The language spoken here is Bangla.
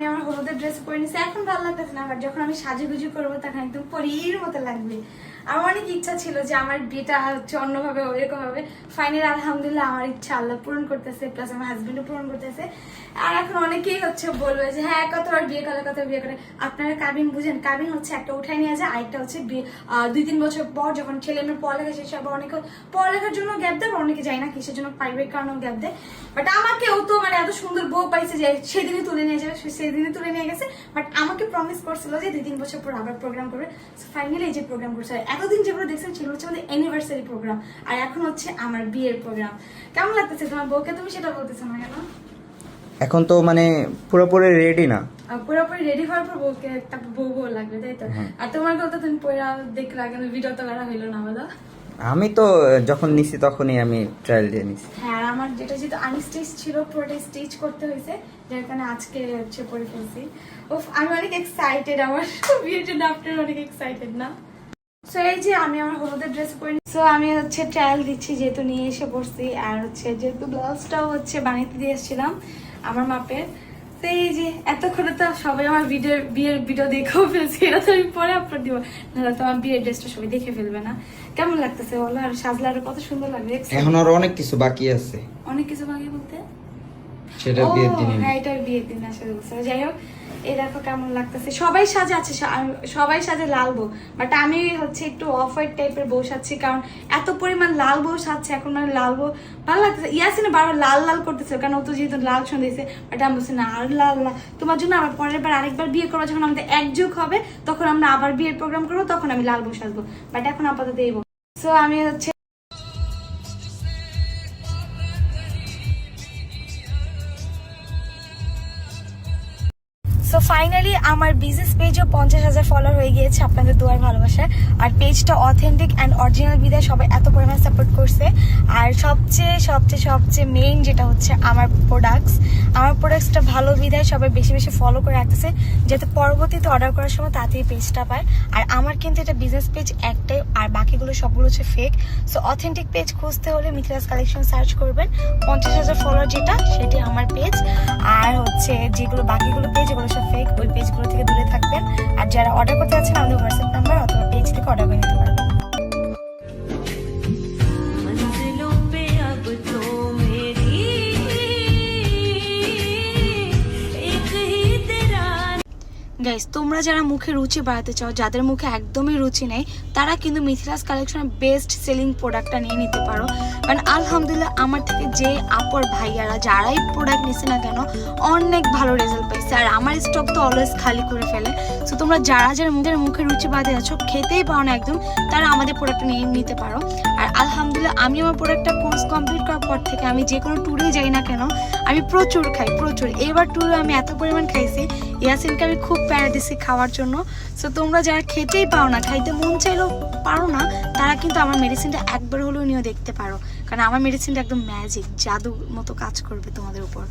আমি আমার হলুদের ড্রেস পরে নিছি, এখন ভালো লাগতেছে না, বাট যখন আমি সাজুগুজু করবো তখন একদম পরীর মতো লাগবে। আমার অনেক ইচ্ছা ছিল যে আমার বিয়েটা হচ্ছে অন্যভাবে এরকম ভাবে। ফাইনালি আলহামদুলিল্লাহ আমার ইচ্ছা আল্লাহ পূরণ করতেছে, প্লাস আমার হাজবেন্ডও পূরণ করতেছে। আর এখন অনেকেই হচ্ছে বলবে যে হ্যাঁ কতবার বিয়ে করে কতবার বিয়ে করে। আপনারা কাবিন বুঝেন, কাবিন হচ্ছে একটা উঠাই নিয়ে যায়, আরেকটা হচ্ছে 2-3 বছর পর যখন ছেলে মেয়ের পড়ালেখা শেষ হবে, অনেকে পড়ালেখার জন্য গ্যাপ দেয়, অনেকে যায় না কিসের জন্য, পারিবারিক কারণেও গ্যাপ দেয়। বাট আমাকেও তো মানে এত সুন্দর বউ পাইছে যে সেদিনই তুলে নিয়ে যাবে, সেদিনই তুলে নিয়ে গেছে। বাট আমাকে প্রমিস করছিল যে 2-3 বছর পর আবার প্রোগ্রাম করবে। ফাইনালি এই যে প্রোগ্রাম করছে, এতদিন যেগুলো দেখছেন সেগুলো হচ্ছে আমাদের অ্যানিভার্সারি প্রোগ্রাম, আর এখন হচ্ছে আমার বিয়ের প্রোগ্রাম। কেমন লাগতেছে তোমার বউকে? তুমি সেটা বলতেছো না কেন? এখন তো মানে পুরোপুরি রেডি না, পুরোপুরি রেডি হওয়ার পর বউকে একটা বউ বউ লাগবে, তাই তো? আর তোমার কথা তুমি পয়লা দেখলে আগে ভিডিও তো করা হইলো না আমাদের। আমি তো যখন নিছি তখনই আমি ট্রায়াল দিয়ে নিছি। হ্যাঁ, আমার যেটা যেহেতু আনস্টিচ ছিল পুরোটা স্টিচ করতে হয়েছে, যার কারণে আজকে হচ্ছে পরে ফেলছি। উফ, আমি অনেক এক্সাইটেড, আমার বিয়ের জন্য আপনারা অনেক এক্সাইটেড না? সো এই যে আমি আমার হলুদের ড্রেস পরে সো আমি হচ্ছে ট্রায়াল দিচ্ছি, যেহেতু নিয়ে এসে পড়ছি। আর হচ্ছে যেহেতু ব্লাউজটাও হচ্ছে বানিয়ে দিয়ে এসেছিলাম আমার মাপের। তো এই যে এতক্ষণে তো সবাই আমার বিয়ের ভিডিও দেখেও ফেলছে, এটা তো আমি পরে আপলোড দিব, নাহলে তো আমার বিয়ের ড্রেসটা সবাই দেখে ফেলবে না। কেমন লাগতেছে বলো? আর সাজলে আরো কত সুন্দর লাগবে। এখন আরো অনেক কিছু বাকি আছে, অনেক কিছু বাকি বলতে সেটা বিয়ের দিনে। হ্যাঁ, এটা বিয়ের দিন আসলে বুঝতে। যাই হোক, এই দেখো কেমন লাগতেছে। সবাই সাজে আছে, সবাই সাজে লাল বউ, বাট আমি হচ্ছে একটু অফ হোয়াইট টাইপের বউ সাজছি, কারণ এত পরিমাণ লাল বউ সাজছে এখন, মানে লাল বউ ভালো লাগতেছে। ইয়াসিনে বারবার লাল লাল করতেছে, কারণ ও তো যেহেতু লাল সন্দেছে। বাট আমি বলছি না, আর লাল লাল তোমার জন্য আবার পরের বার আরেকবার বিয়ে করবো, যখন আমাদের একযুগ হবে তখন আমরা আবার বিয়ের প্রোগ্রাম করবো, তখন আমি লাল বউ সাজবো। বাট এখন আপাতত এই বউ। সো আমি হচ্ছে সো ফাইনালি আমার বিজনেস পেজও 50,000 ফলোয়ার হয়ে গিয়েছে আপনাদের দোয়ার ভালোবাসায়। আর পেজটা অথেন্টিক অ্যান্ড অরিজিনাল বিদায় সবাই এত পরিমাণ সাপোর্ট করছে। আর সবচেয়ে সবচেয়ে সবচেয়ে মেইন যেটা হচ্ছে আমার প্রোডাক্টসটা ভালো বিদায় সবাই বেশি বেশি ফলো করে রাখতেছে, যাতে পরবর্তীতে অর্ডার করার সময় তাড়াতাড়ি পেজটা পায়। আর আমার কিন্তু এটা বিজনেস পেজ একটাই, আর বাকিগুলো সবগুলো হচ্ছে ফেক। সো অথেন্টিক পেজ খুঁজতে হলে মিথিলাস কালেকশন সার্চ করবেন, 50,000 ফলোয়ার যেটা সেটি আমার পেজ। আর হচ্ছে যেগুলো বাকিগুলো পেজ এগুলো সব ফেক, ওই পেজগুলো থেকে দূরে থাকবেন। আর যারা অর্ডার করতে যাচ্ছেন আমাদের হোয়াটসঅ্যাপ নাম্বার অথবা পেজ থেকে অর্ডার করে নিতে পারবেন। গাইস, তোমরা যারা মুখে রুচি বাড়াতে চাও, যাদের মুখে একদমই রুচি নেই, তারা কিন্তু মিথিলাস কালেকশনের বেস্ট সেলিং প্রোডাক্টটা নিয়ে নিতে পারো। কারণ আলহামদুলিল্লাহ আমার থেকে যে আপর ভাইয়ারা যারাই প্রোডাক্ট নিচ্ছে না কেন অনেক ভালো রেজাল্ট পাইছে। আর আমার স্টক তো অলওয়েজ খালি করে ফেলে। সো তোমরা যারা যারা মুখে রুচি বাড়াতে যাচ্ছ, খেতেই পাও না একদম, তারা আমাদের প্রোডাক্টটা নিয়ে নিতে পারো। আর আলহামদুলিল্লাহ আমি আমার প্রোডাক্টটা কোর্স কমপ্লিট করার পর থেকে আমি যে কোনো ট্যুরে যাই না কেন আমি প্রচুর খাই, প্রচুর। এবার ট্যুরে আমি এত পরিমাণ খাইছি, ইয়াসিনকে আমি খুব প্যারা দিছি খাওয়ার জন্য। সো তোমরা যারা খেতেই পাও না, খাইতে মন চাইলেও পারো না, তারা কিন্তু আমার মেডিসিনটা একবার হলেও নিয়েও দেখতে পারো, কারণ আমার মেডিসিনটা একদম ম্যাজিক, জাদু মতো কাজ করবে তোমাদের উপর।